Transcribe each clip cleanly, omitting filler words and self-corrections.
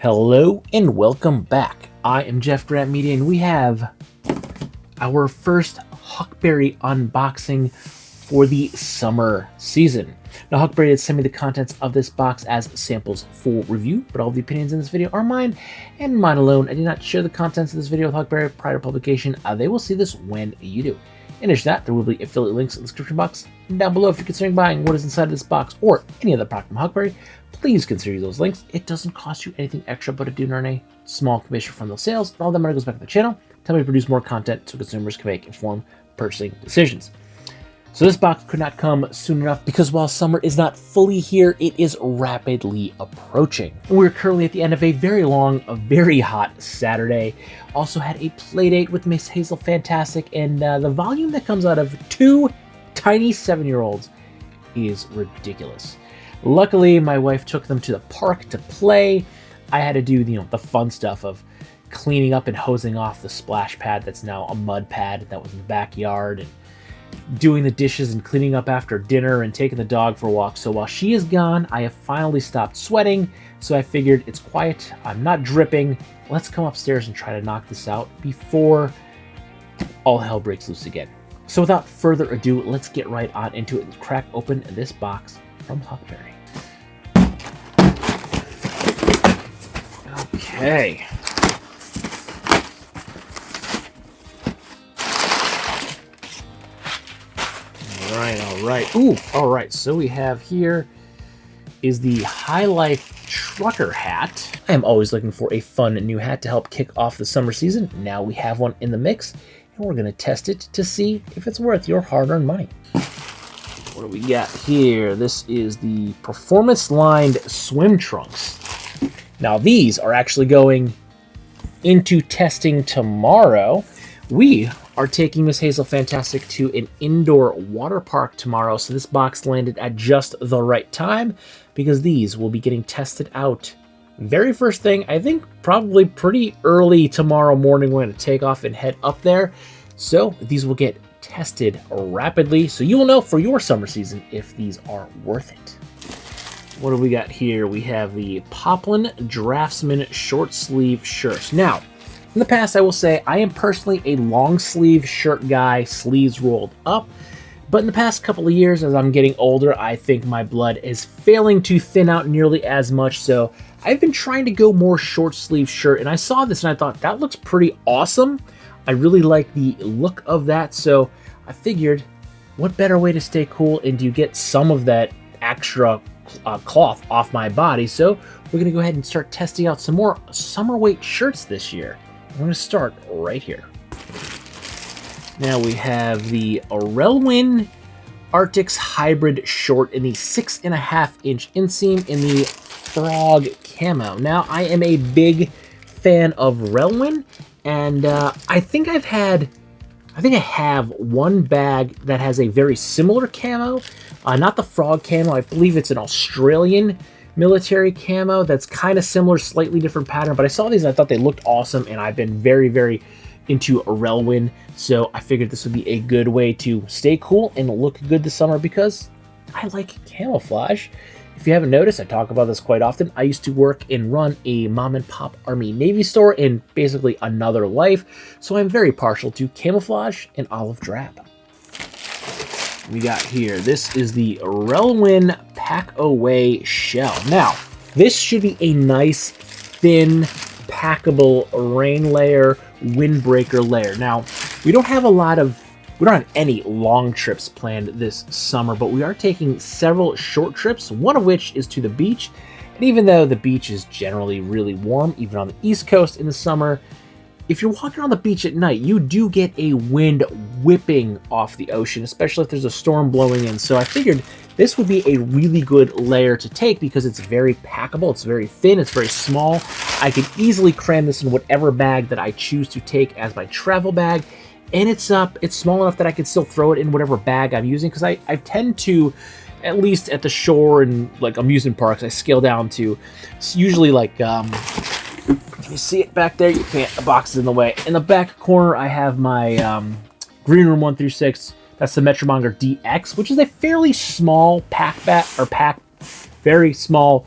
Hello and welcome back. I am jeffgrantMEDIA and we have our first Huckberry unboxing for the summer season. Now Huckberry had sent me the contents of this box as samples for review, but all the opinions in this video are mine and mine alone. I did not share the contents of this video with Huckberry prior to publication. They will see this when you do. In addition to that, there will be affiliate links in the description box down below if you're considering buying what is inside of this box or any other product from Huckberry. Please consider those links. It doesn't cost you anything extra, but it do earn a small commission from those sales. All that money goes back to the channel. Tell me to produce more content so consumers can make informed purchasing decisions. So this box could not come soon enough because while summer is not fully here, it is rapidly approaching. We're currently at the end of a very long, a very hot Saturday. Also had a play date with Miss Hazel Fantastic, and the volume that comes out of two tiny 7-year-olds is ridiculous. Luckily, my wife took them to the park to play. I had to do, the fun stuff of cleaning up and hosing off the splash pad that's now a mud pad that was in the backyard, and doing the dishes and cleaning up after dinner and taking the dog for a walk. So while she is gone, I have finally stopped sweating. So I figured it's quiet, I'm not dripping. Let's come upstairs and try to knock this out before all hell breaks loose again. So without further ado, let's get right on into it and crack open this box from Huckberry. Okay. All right. Ooh, all right. So we have here is the High Life trucker hat. I am always looking for a fun new hat to help kick off the summer season. Now we have one in the mix, and we're going to test it to see if it's worth your hard-earned money. What do we got here? This is the performance-lined swim trunks. Now these are actually going into testing tomorrow. We are taking Miss Hazel Fantastic to an indoor water park tomorrow, so this box landed at just the right time because these will be getting tested out very first thing. I think probably pretty early tomorrow morning we're going to take off and head up there, so these will get tested rapidly so you will know for your summer season if these are worth it. What do we got here? We have the Poplin Draftsman short sleeve shirts. Now, in the past, I will say I am personally a long sleeve shirt guy, sleeves rolled up. But in the past couple of years, as I'm getting older, I think my blood is failing to thin out nearly as much. So I've been trying to go more short sleeve shirt. And I saw this and I thought that looks pretty awesome. I really like the look of that. So I figured, what better way to stay cool and to get some of that extra cloth off my body. So we're going to go ahead and start testing out some more summer weight shirts this year. I'm going to start right here. Now we have the Relwen Airtex Hybrid Short in the 6.5-inch inseam in the frog camo. Now I am a big fan of Relwen, and I think I have one bag that has a very similar camo. Not the frog camo. I believe it's an Australian military camo that's kind of similar, slightly different pattern, but I saw these and I thought they looked awesome, and I've been very, very into a Relwen, so I figured this would be a good way to stay cool and look good this summer because I like camouflage. If you haven't noticed, I talk about this quite often. I used to work and run a mom and pop Army Navy store in basically another life, so I'm very partial to camouflage and olive drab. We got here, this is the Relwen Pac-Away shell. Now, this should be a nice, thin, packable rain layer, windbreaker layer. Now, we don't have any long trips planned this summer, but we are taking several short trips, one of which is to the beach. And even though the beach is generally really warm, even on the East Coast in the summer, if you're walking on the beach at night, you do get a wind whipping off the ocean, especially if there's a storm blowing in. So I figured this would be a really good layer to take because it's very packable, it's very thin, it's very small. I can easily cram this in whatever bag that I choose to take as my travel bag. And it's small enough that I can still throw it in whatever bag I'm using, because I tend to, at least at the shore and like amusement parks, I scale down to usually like you see it back there? You can't. The box is in the way. In the back corner, I have my Green Room 1 through 6. That's the Metromonger DX, which is a fairly small very small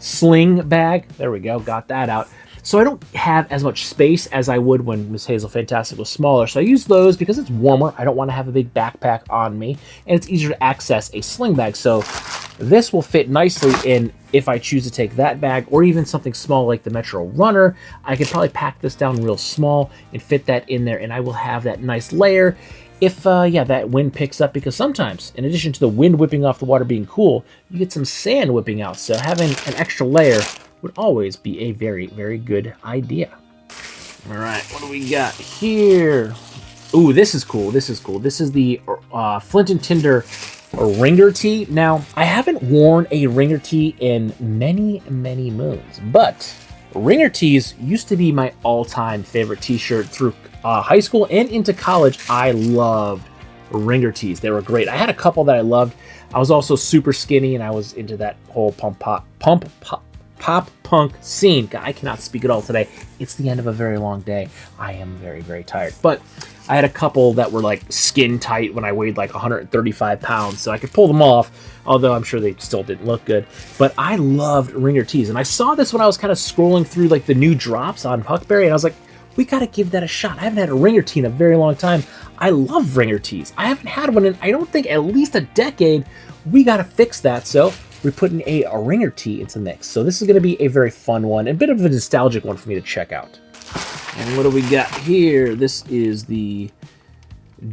sling bag. There we go, got that out. So I don't have as much space as I would when Miss Hazel Fantastic was smaller. So I use those because it's warmer. I don't want to have a big backpack on me, and it's easier to access a sling bag. So this will fit nicely in if I choose to take that bag, or even something small like the Metro Runner. I could probably pack this down real small and fit that in there, and I will have that nice layer if that wind picks up, because sometimes, in addition to the wind whipping off the water being cool, you get some sand whipping out. So having an extra layer would always be a very, very good idea. All right, what do we got here? Ooh, this is cool. This is cool. This is the Flint and Tinder Ringer T. Now, I haven't worn a Ringer T in many, many moons, but Ringer Tees used to be my all-time favorite t-shirt through high school and into college. I loved Ringer Tees. They were great. I had a couple that I loved. I was also super skinny, and I was into that whole pop punk scene. God, I cannot speak at all today. It's the end of a very long day. I am very, very tired. But I had a couple that were like skin tight when I weighed like 135 pounds, so I could pull them off, although I'm sure they still didn't look good. But I loved Ringer Tees, and I saw this when I was kind of scrolling through like the new drops on Huckberry, and I was like, we got to give that a shot. I haven't had a Ringer Tee in a very long time. I love Ringer Tees. I haven't had one in, I don't think, at least a decade. We got to fix that, so we're putting a Ringer Tee into the mix. So this is going to be a very fun one, and a bit of a nostalgic one for me to check out. And what do we got here? This is the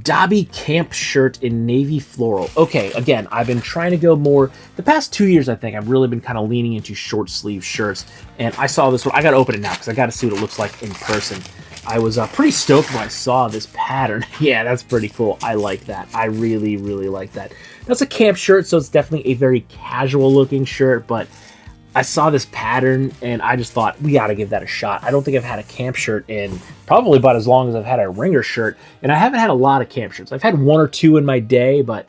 Dobby Camp Shirt in navy floral. Okay, again, I've been trying to go more, the past 2 years, I think, I've really been kind of leaning into short sleeve shirts. And I saw this one. I got to open it now because I got to see what it looks like in person. I was pretty stoked when I saw this pattern. Yeah, that's pretty cool. I like that. I really, really like that. That's a camp shirt, so it's definitely a very casual looking shirt, but I saw this pattern and I just thought, we got to give that a shot. I don't think I've had a camp shirt in probably about as long as I've had a Ringer shirt, and I haven't had a lot of camp shirts. I've had one or two in my day, but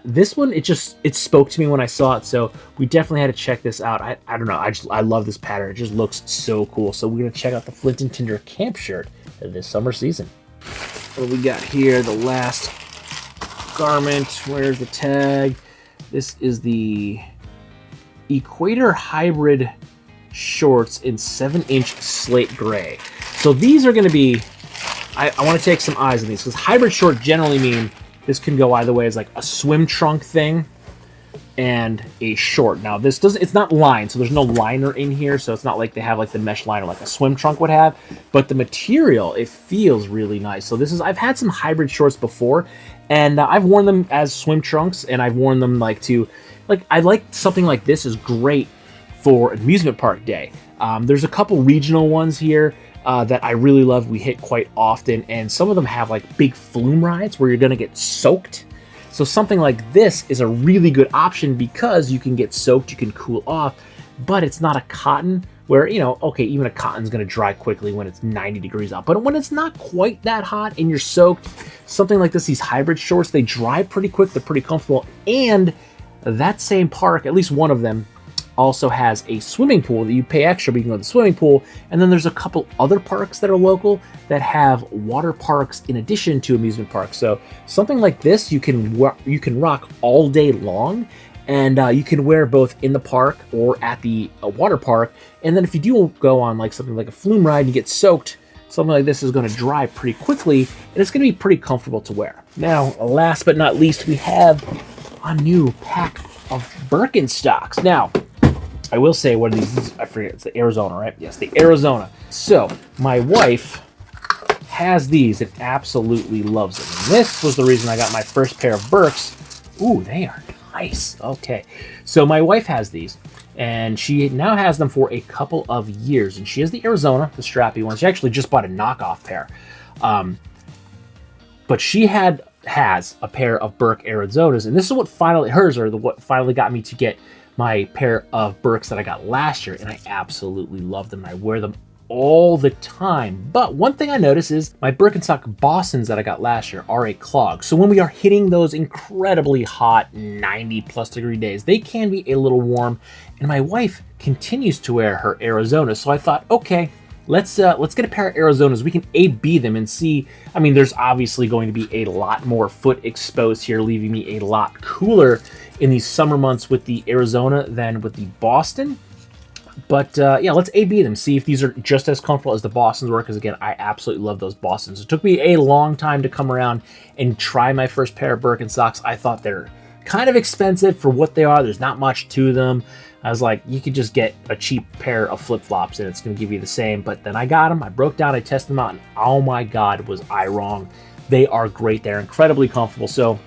this one, it spoke to me when I saw it, so we definitely had to check this out. I don't know, I love this pattern. It just looks so cool. So we're going to check out the Flint and Tinder Camp Shirt this summer season. What do we got here? The last garment. Where's the tag? This is the Equator hybrid shorts in 7-inch slate gray. So these are going to be, I want to take some eyes on these, because hybrid short generally mean this can go either way, as like a swim trunk thing and a short. Now this doesn't, it's not lined, so there's no liner in here, so it's not like they have like the mesh liner like a swim trunk would have, but the material, it feels really nice. So this is, I've had some hybrid shorts before, and I've worn them as swim trunks, and I've worn them like to, like, I like something like this is great for amusement park day. There's a couple regional ones here that I really love. We hit quite often, and some of them have like big flume rides where you're gonna get soaked. So something like this is a really good option because you can get soaked, you can cool off, but it's not a cotton where, you know, okay, even a cotton's gonna dry quickly when it's 90 degrees out. But when it's not quite that hot and you're soaked, something like this, these hybrid shorts, they dry pretty quick, they're pretty comfortable, and that same park, at least one of them, also has a swimming pool that you pay extra, but you can go to the swimming pool. And then there's a couple other parks that are local that have water parks in addition to amusement parks. So something like this, you can rock all day long, and you can wear both in the park or at the water park. And then if you do go on like something like a flume ride and you get soaked, something like this is going to dry pretty quickly, and it's going to be pretty comfortable to wear. Now, last but not least, we have a new pack of Birkenstocks. Now, I will say, what are these? I forget. It's the Arizona, right? Yes, the Arizona. So my wife has these and absolutely loves them. And this was the reason I got my first pair of Birks. Ooh, they are nice. Okay. So my wife has these, and she now has them for a couple of years. And she has the Arizona, the strappy one. She actually just bought a knockoff pair. But she has a pair of Birk Arizonas, and this is what finally, what finally got me to get my pair of Birks that I got last year, and I absolutely love them. I wear them all the time. But one thing I notice is my Birkenstock Bostons that I got last year are a clog. So when we are hitting those incredibly hot 90+ degree days, they can be a little warm, and my wife continues to wear her Arizona. So I thought, okay, let's get a pair of Arizonas. We can A/B them and see. I mean, there's obviously going to be a lot more foot exposed here, leaving me a lot cooler in these summer months with the Arizona than with the Boston. But yeah, let's A/B them, see if these are just as comfortable as the Bostons were, because again, I absolutely love those Bostons. It took me a long time to come around and try my first pair of Birkenstocks. I thought they're kind of expensive for what they are. There's not much to them. I was like, you could just get a cheap pair of flip-flops and it's going to give you the same. But then I got them, I broke down, I tested them out, and oh my God, was I wrong. They are great. They're incredibly comfortable. So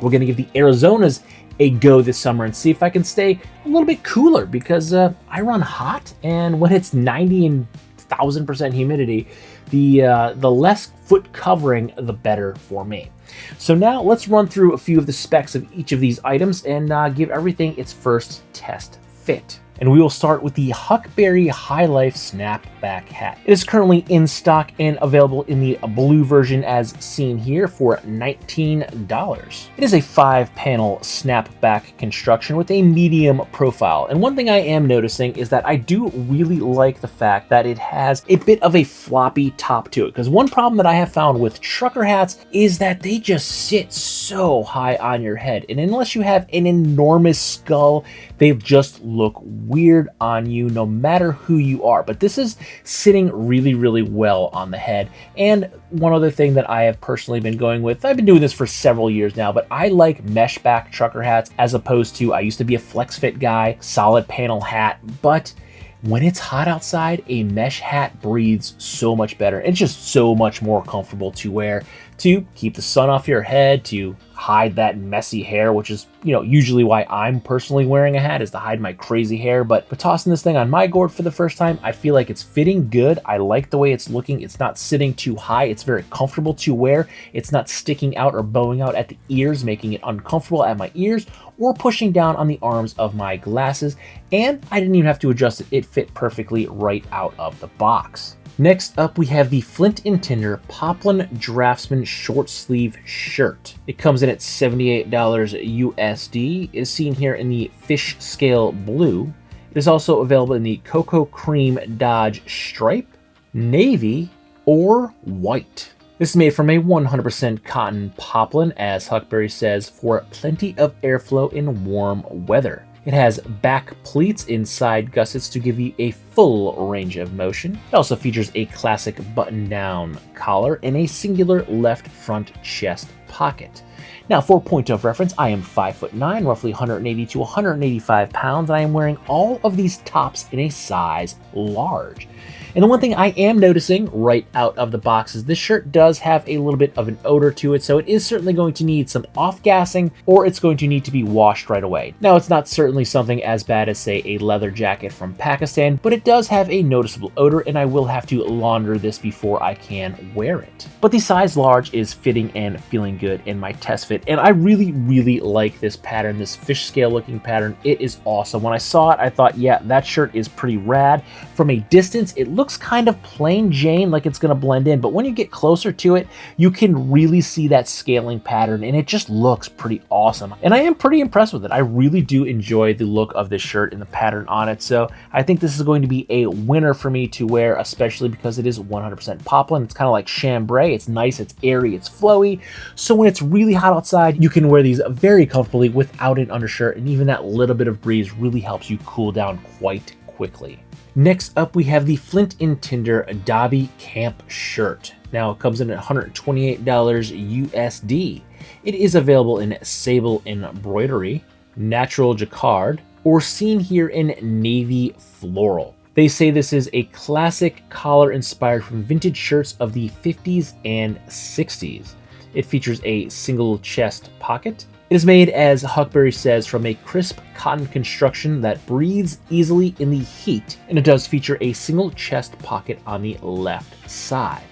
we're going to give the Arizonas a go this summer and see if I can stay a little bit cooler, because I run hot, and when it's 90 and 1,000% humidity, the less foot covering, the better for me. So now let's run through a few of the specs of each of these items and give everything its first test fit. And we will start with the Huckberry High Life Snapback hat. It is currently in stock and available in the blue version as seen here for $19. It is a 5-panel snapback construction with a medium profile. And one thing I am noticing is that I do really like the fact that it has a bit of a floppy top to it. Because one problem that I have found with trucker hats is that they just sit so high on your head. And unless you have an enormous skull, they just look weird on you no matter who you are. But this is sitting really, really well on the head. And one other thing that I have personally been going with, I've been doing this for several years now, but I like mesh back trucker hats as opposed to, I used to be a flex fit guy, solid panel hat, but when it's hot outside, a mesh hat breathes so much better. It's just so much more comfortable to wear, to keep the sun off your head, to hide that messy hair, which is, you know, usually why I'm personally wearing a hat, is to hide my crazy hair. But tossing this thing on my gourd for the first time, I feel like it's fitting good. I like the way it's looking. It's not sitting too high. It's very comfortable to wear. It's not sticking out or bowing out at the ears, making it uncomfortable at my ears or pushing down on the arms of my glasses. And I didn't even have to adjust it. It fit perfectly right out of the box. Next up, we have the Flint & Tinder Poplin Draftsman Short Sleeve Shirt. It comes in at $78 USD. It is seen here in the fish scale blue. It is also available in the Cocoa Cream Dodge Stripe, Navy, or White. This is made from a 100% cotton poplin, as Huckberry says, for plenty of airflow in warm weather. It has back pleats in side gussets to give you a full range of motion. It also features a classic button-down collar and a singular left front chest pocket. Now, for point of reference, I am 5'9", roughly 180 to 185 pounds, and I am wearing all of these tops in a size large. And the one thing I am noticing right out of the box is this shirt does have a little bit of an odor to it, so it is certainly going to need some off-gassing, or it's going to need to be washed right away. Now, it's not certainly something as bad as, say, a leather jacket from Pakistan, but it does have a noticeable odor, and I will have to launder this before I can wear it. But the size large is fitting and feeling good in my test fit, and I really, really like this pattern, this fish scale looking pattern. It is awesome. When I saw it, I thought, yeah, that shirt is pretty rad. From a distance, it looks kind of plain Jane, like it's going to blend in, but when you get closer to it, you can really see that scaling pattern, and it just looks pretty awesome. And I am pretty impressed with it. I really do enjoy the look of this shirt and the pattern on it, so I think this is going to be a winner for me to wear, especially because it is 100% poplin. It's kind of like chambray. It's nice, it's airy, it's flowy, so when it's really hot outside, you can wear these very comfortably without an undershirt, and even that little bit of breeze really helps you cool down quite quickly. Next up, we have the Flint & Tinder Dobby Camp Shirt. Now, it comes in at $128 USD. It is available in sable embroidery, natural jacquard, or seen here in navy floral. They say this is a classic collar inspired from vintage shirts of the 50s and 60s. It features a single chest pocket. It is made, as Huckberry says, from a crisp cotton construction that breathes easily in the heat, and it does feature a single chest pocket on the left side.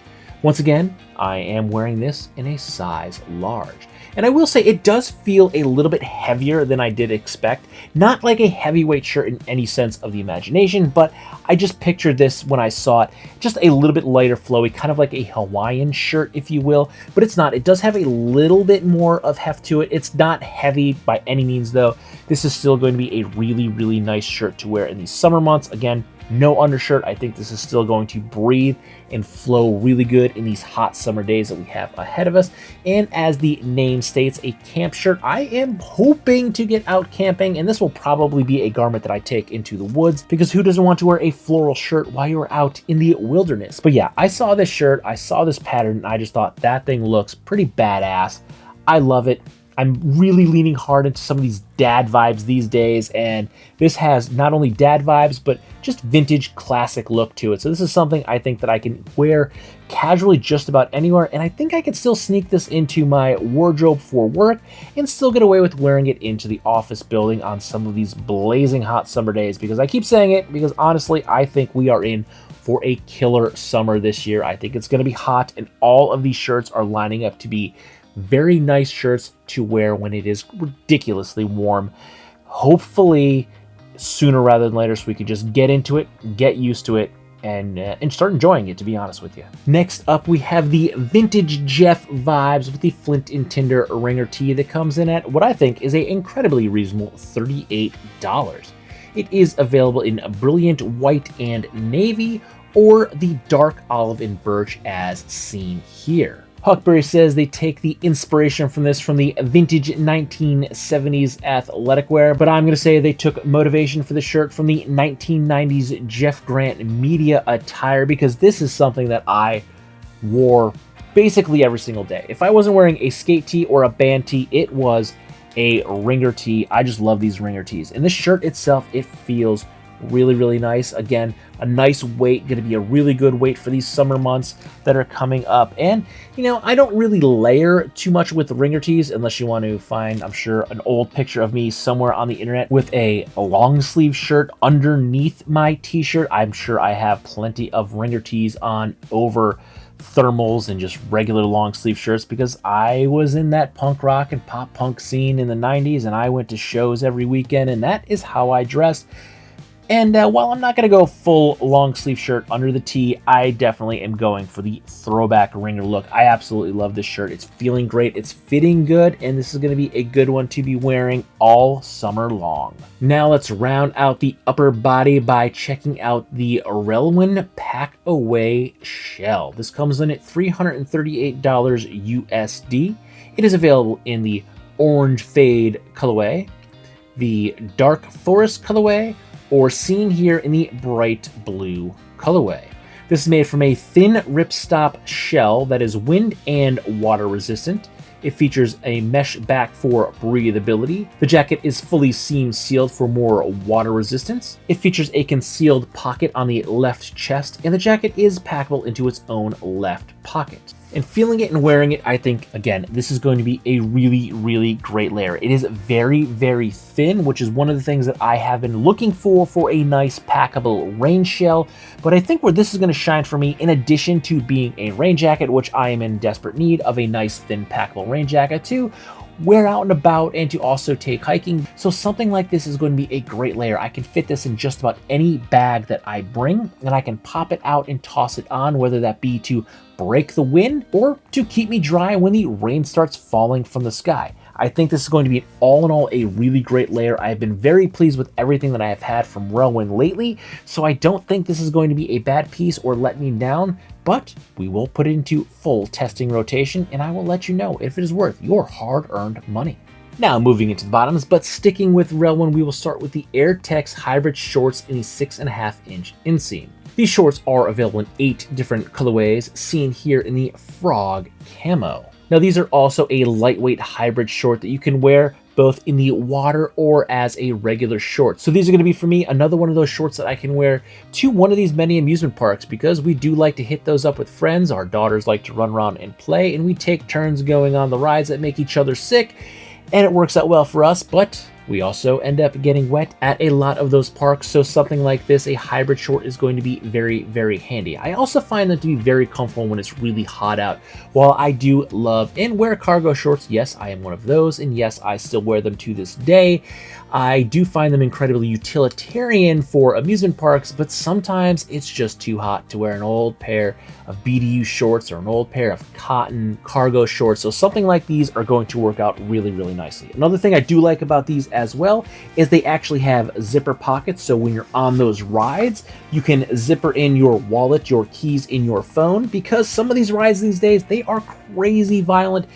Once again, I am wearing this in a size large. And I will say it does feel a little bit heavier than I did expect. Not like a heavyweight shirt in any sense of the imagination, but I just pictured this when I saw it, just a little bit lighter flowy, kind of like a Hawaiian shirt, if you will, but it's not. It does have a little bit more of heft to it. It's not heavy by any means, though. This is still going to be a really, really nice shirt to wear in these summer months. Again, No undershirt. I think this is still going to breathe and flow really good in these hot summer days that we have ahead of us. And as the name states, a camp shirt, I am hoping to get out camping, and this will probably be a garment that I take into the woods, because who doesn't want to wear a floral shirt while you're out in the wilderness? But yeah, I saw this shirt, I saw this pattern, and I just thought that thing looks pretty badass. I love it. I'm really leaning hard into some of these dad vibes these days, and this has not only dad vibes, but just vintage classic look to it. So this is something I think that I can wear casually just about anywhere, and I think I could still sneak this into my wardrobe for work and still get away with wearing it into the office building on some of these blazing hot summer days, because I keep saying it because honestly, I think we are in for a killer summer this year. I think it's going to be hot, and all of these shirts are lining up to be very nice shirts to wear when it is ridiculously warm. Hopefully sooner rather than later, so we can just get into it, get used to it, and start enjoying it, to be honest with you. Next up, we have the vintage Jeff vibes with the Flint and Tinder Ringer T that comes in at what I think is a incredibly reasonable $38. It is available in brilliant white and navy, or the dark olive and birch as seen here. Huckberry says they take the inspiration from this from the vintage 1970s athletic wear, but I'm going to say they took motivation for the shirt from the 1990s Jeff Grant media attire, because this is something that I wore basically every single day. If I wasn't wearing a skate tee or a band tee, it was a Ringer tee. I just love these Ringer tees. And this shirt itself, it feels really, really nice. Again, a nice weight, going to be a really good weight for these summer months that are coming up. And, you know, I don't really layer too much with the Ringer tees unless you want to find, I'm sure, an old picture of me somewhere on the internet with a long sleeve shirt underneath my t-shirt. I'm sure I have plenty of Ringer tees on over thermals and just regular long sleeve shirts, because I was in that punk rock and pop punk scene in the 90s, and I went to shows every weekend, and that is how I dressed. And while I'm not going to go full long sleeve shirt under the tee, I definitely am going for the throwback Ringer look. I absolutely love this shirt. It's feeling great. It's fitting good. And this is going to be a good one to be wearing all summer long. Now let's round out the upper body by checking out the Relwen Pac-Away shell. This comes in at $338 USD. It is available in the orange fade colorway, the dark forest colorway, or seen here in the bright blue colorway. This is made from a thin ripstop shell that is wind and water resistant. It features a mesh back for breathability. The jacket is fully seam sealed for more water resistance. It features a concealed pocket on the left chest, and the jacket is packable into its own left pocket. And feeling it and wearing it, I think, again, this is going to be a really, really great layer. It is very, very thin, which is one of the things that I have been looking for a nice packable rain shell. But I think where this is going to shine for me, in addition to being a rain jacket, which I am in desperate need of a nice thin packable rain jacket to wear out and about and to also take hiking. So something like this is going to be a great layer. I can fit this in just about any bag that I bring, and I can pop it out and toss it on, whether that be to break the wind or to keep me dry when the rain starts falling from the sky. I think this is going to be all in all a really great layer. I have been very pleased with everything that I have had from Relwen lately, so I don't think this is going to be a bad piece or let me down, but we will put it into full testing rotation, and I will let you know if it is worth your hard-earned money. Now moving into the bottoms, but sticking with Relwen, we will start with the Airtex hybrid shorts in the 6.5-inch inseam. These shorts are available in 8 different colorways, seen here in the frog camo. Now these are also a lightweight hybrid short that you can wear both in the water or as a regular short. So these are going to be, for me, another one of those shorts that I can wear to one of these many amusement parks, because we do like to hit those up with friends. Our daughters like to run around and play, and we take turns going on the rides that make each other sick, and it works out well for us, but we also end up getting wet at a lot of those parks, so something like this, a hybrid short, is going to be very, very handy. I also find them to be very comfortable when it's really hot out. While I do love and wear cargo shorts, yes, I am one of those, and yes, I still wear them to this day, I do find them incredibly utilitarian for amusement parks, but sometimes it's just too hot to wear an old pair of BDU shorts or an old pair of cotton cargo shorts. So something like these are going to work out really, really nicely. Another thing I do like about these as well is they actually have zipper pockets. So when you're on those rides, you can zipper in your wallet, your keys in your phone, because some of these rides these days, they are crazy violent.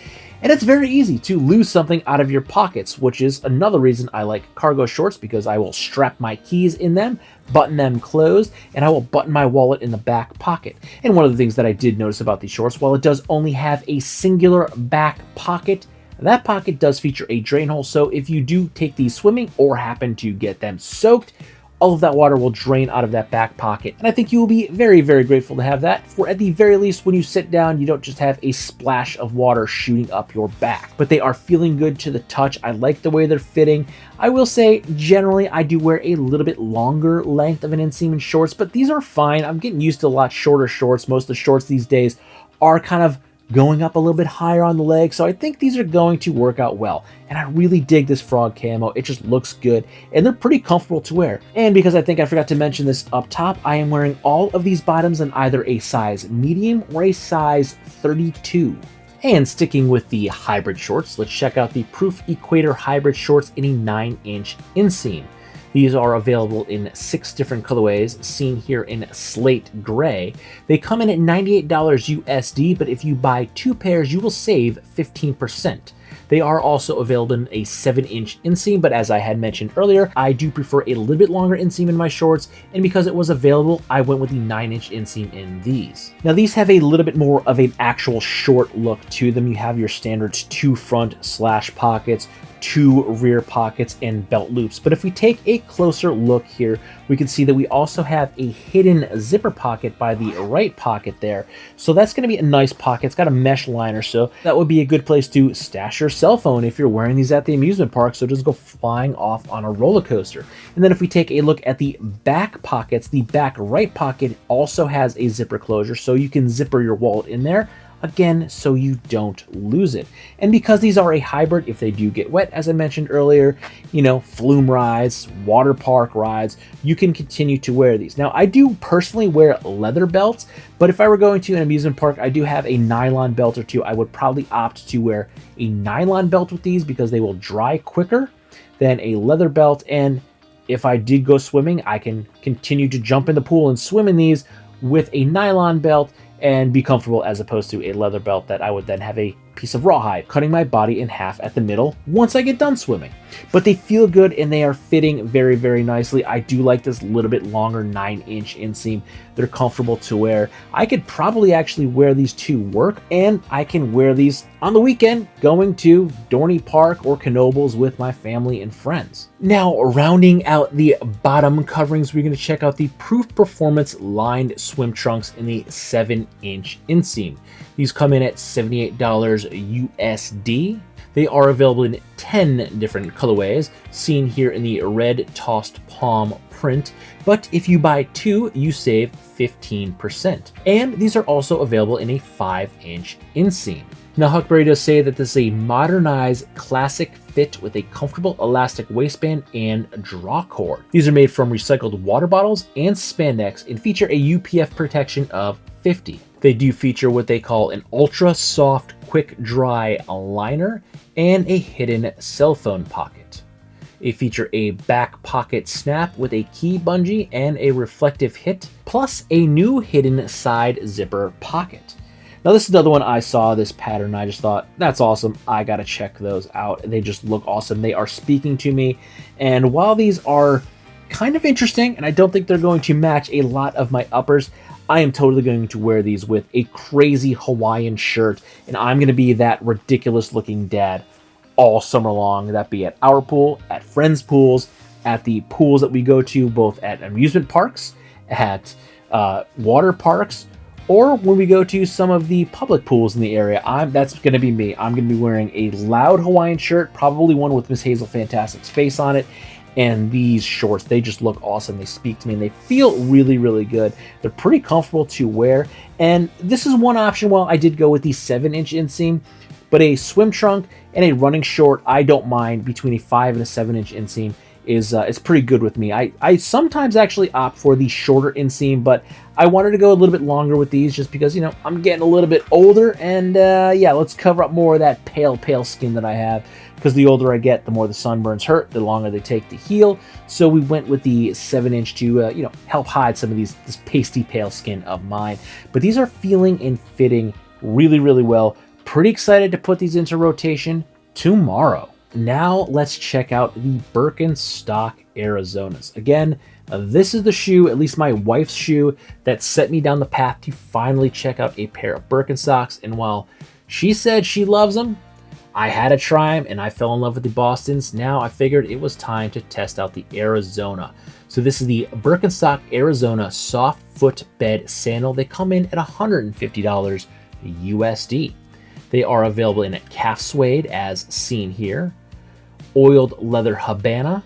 And it's very easy to lose something out of your pockets, which is another reason I like cargo shorts, because I will strap my keys in them, button them closed, and I will button my wallet in the back pocket. And one of the things that I did notice about these shorts, while it does only have a singular back pocket, that pocket does feature a drain hole. So if you do take these swimming or happen to get them soaked, all of that water will drain out of that back pocket. And I think you will be very, very grateful to have that, for at the very least, when you sit down, you don't just have a splash of water shooting up your back. But they are feeling good to the touch. I like the way they're fitting. I will say, generally, I do wear a little bit longer length of an inseam in shorts, but these are fine. I'm getting used to a lot shorter shorts. Most of the shorts these days are kind of going up a little bit higher on the leg, so I think these are going to work out well. And I really dig this frog camo. It just looks good, and they're pretty comfortable to wear. And because I think I forgot to mention this up top, I am wearing all of these bottoms in either a size medium or a size 32. And sticking with the hybrid shorts, let's check out the Proof Equator hybrid shorts in a 9-inch inseam. These are available in 6 different colorways, seen here in slate gray. They come in at $98 USD, but if you buy 2 pairs, you will save 15%. They are also available in a 7-inch inseam, but as I had mentioned earlier, I do prefer a little bit longer inseam in my shorts, and because it was available, I went with the 9-inch inseam in these. Now these have a little bit more of an actual short look to them. You have your standard 2 front slash pockets, 2 rear pockets, and belt loops. But if we take a closer look here, we can see that we also have a hidden zipper pocket by the right pocket there. So that's going to be a nice pocket. It's got a mesh liner, so that would be a good place to stash your cell phone if you're wearing these at the amusement park, so it doesn't go flying off on a roller coaster. And then if we take a look at the back pockets, the back right pocket also has a zipper closure, so you can zipper your wallet in there, again, so you don't lose it. And because these are a hybrid, if they do get wet, as I mentioned earlier, you know, flume rides, water park rides, you can continue to wear these. Now, I do personally wear leather belts, but if I were going to an amusement park, I do have a nylon belt or two. I would probably opt to wear a nylon belt with these because they will dry quicker than a leather belt. And if I did go swimming, I can continue to jump in the pool and swim in these with a nylon belt and be comfortable, as opposed to a leather belt that I would then have a piece of rawhide, cutting my body in half at the middle once I get done swimming. But they feel good and they are fitting very, very nicely. I do like this little bit longer 9-inch inseam. They're comfortable to wear. I could probably actually wear these to work, and I can wear these on the weekend going to Dorney Park or Knoebels with my family and friends. Now, rounding out the bottom coverings, we're going to check out the Proof Performance lined swim trunks in the 7-inch inseam. These come in at $78 USD. They are available in 10 different colorways, seen here in the red tossed palm print, but if you buy 2, you save 15%. And these are also available in a 5-inch inseam. Now, Huckberry does say that this is a modernized classic fit with a comfortable elastic waistband and draw cord. These are made from recycled water bottles and spandex and feature a UPF protection of 50. They do feature what they call an ultra soft quick dry liner and a hidden cell phone pocket. They feature a back pocket snap with a key bungee and a reflective hit, plus a new hidden side zipper pocket. Now this is another one I saw this pattern, I just thought, that's awesome, I gotta check those out. They just look awesome, they are speaking to me, and while these are kind of interesting, and I don't think they're going to match a lot of my uppers, I am totally going to wear these with a crazy Hawaiian shirt, and I'm going to be that ridiculous looking dad all summer long. That be at our pool, at friends' pools, at the pools that we go to, both at amusement parks, at water parks, or when we go to some of the public pools in the area. That's going to be me. I'm going to be wearing a loud Hawaiian shirt, probably one with Miss Hazel Fantastic's face on it, And these shorts, they just look awesome. They speak to me and they feel really, really good. They're pretty comfortable to wear. And this is one option. Well, I did go with the 7-inch inseam, but a swim trunk and a running short, I don't mind. Between a 5 and a 7-inch inseam is pretty good with me. I sometimes actually opt for the shorter inseam, but I wanted to go a little bit longer with these just because, you know, I'm getting a little bit older, and yeah, let's cover up more of that pale skin that I have, because the older I get, the more the sunburns hurt, the longer they take to heal. So we went with the 7-inch to you know, help hide some of this pasty pale skin of mine. But these are feeling and fitting really, really well. Pretty excited to put these into rotation tomorrow. Now let's check out the Birkenstock Arizonas. Again, this is the shoe, at least my wife's shoe, that set me down the path to finally check out a pair of Birkenstocks. And while she said she loves them, I had to try them and I fell in love with the Bostons. Now I figured it was time to test out the Arizona. So this is the Birkenstock Arizona soft footbed sandal. They come in at $150 USD. They are available in calf suede as seen here, oiled leather Habana,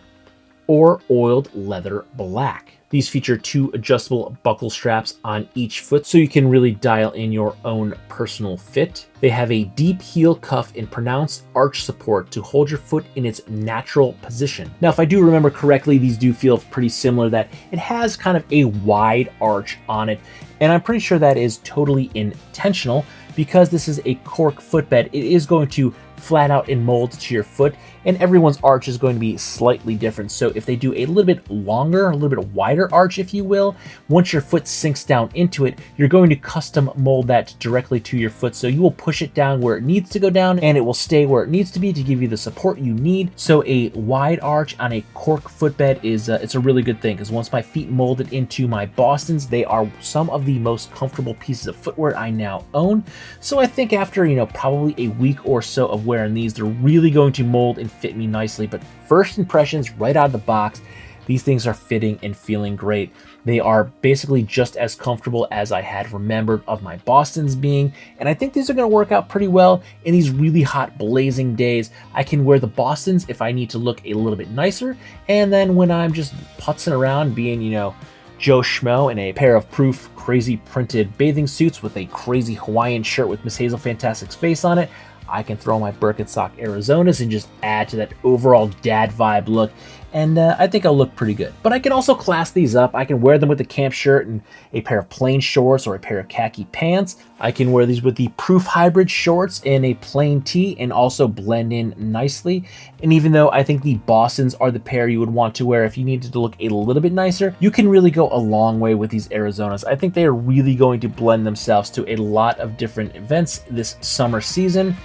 or oiled leather black. These feature 2 adjustable buckle straps on each foot, so you can really dial in your own personal fit. They have a deep heel cuff and pronounced arch support to hold your foot in its natural position. Now, if I do remember correctly, these do feel pretty similar, that it has kind of a wide arch on it, and I'm pretty sure that is totally intentional. Because this is a cork footbed, it is going to flat out and mold to your foot, and everyone's arch is going to be slightly different. So if they do a little bit longer, a little bit wider arch, if you will, once your foot sinks down into it, you're going to custom mold that directly to your foot. So you will push it down where it needs to go down, and it will stay where it needs to be to give you the support you need. So a wide arch on a cork footbed is it's a really good thing, because once my feet molded into my Bostons, they are some of the most comfortable pieces of footwear I now own. So I think after, you know, probably a week or so of wearing these, they're really going to mold and fit me nicely. But first impressions right out of the box, these things are fitting and feeling great. They are basically just as comfortable as I had remembered of my Bostons being, and I think these are going to work out pretty well in these really hot blazing days. I can wear the Bostons if I need to look a little bit nicer, and then when I'm just putzing around being, you know, Joe Schmo in a pair of proof crazy printed bathing suits with a crazy Hawaiian shirt with Miss Hazel Fantastic's face on it, I can throw my Birkenstock Arizonas and just add to that overall dad vibe look, and I think I'll look pretty good. But I can also class these up. I can wear them with a camp shirt and a pair of plain shorts or a pair of khaki pants. I can wear these with the proof hybrid shorts and a plain tee and also blend in nicely. And even though I think the Bostons are the pair you would want to wear if you needed to look a little bit nicer, you can really go a long way with these Arizonas. I think they are really going to blend themselves to a lot of different events this summer season.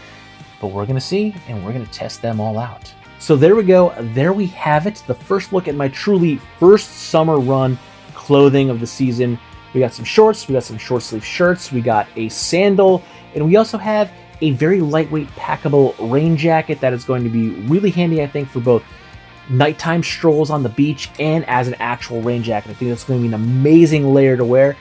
But we're going to see, and we're going to test them all out. So there we go. There we have it. The first look at my truly first summer run clothing of the season. We got some shorts, we got some short sleeve shirts, we got a sandal, and we also have a very lightweight packable rain jacket that is going to be really handy, I think, for both nighttime strolls on the beach and as an actual rain jacket. I think that's going to be an amazing layer to wear.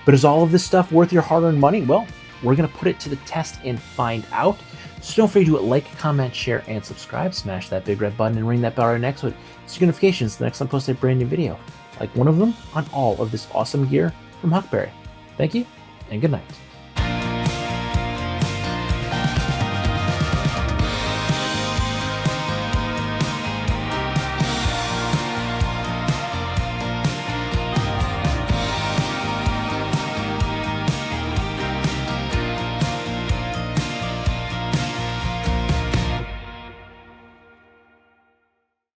But is all of this stuff worth your hard-earned money? Well, we're going to put it to the test and find out. So don't forget to like, comment, share, and subscribe. Smash that big red button and ring that bell right next to it so you get notifications the next time I post a brand new video, like one of them on all of this awesome gear from Huckberry. Thank you, and good night.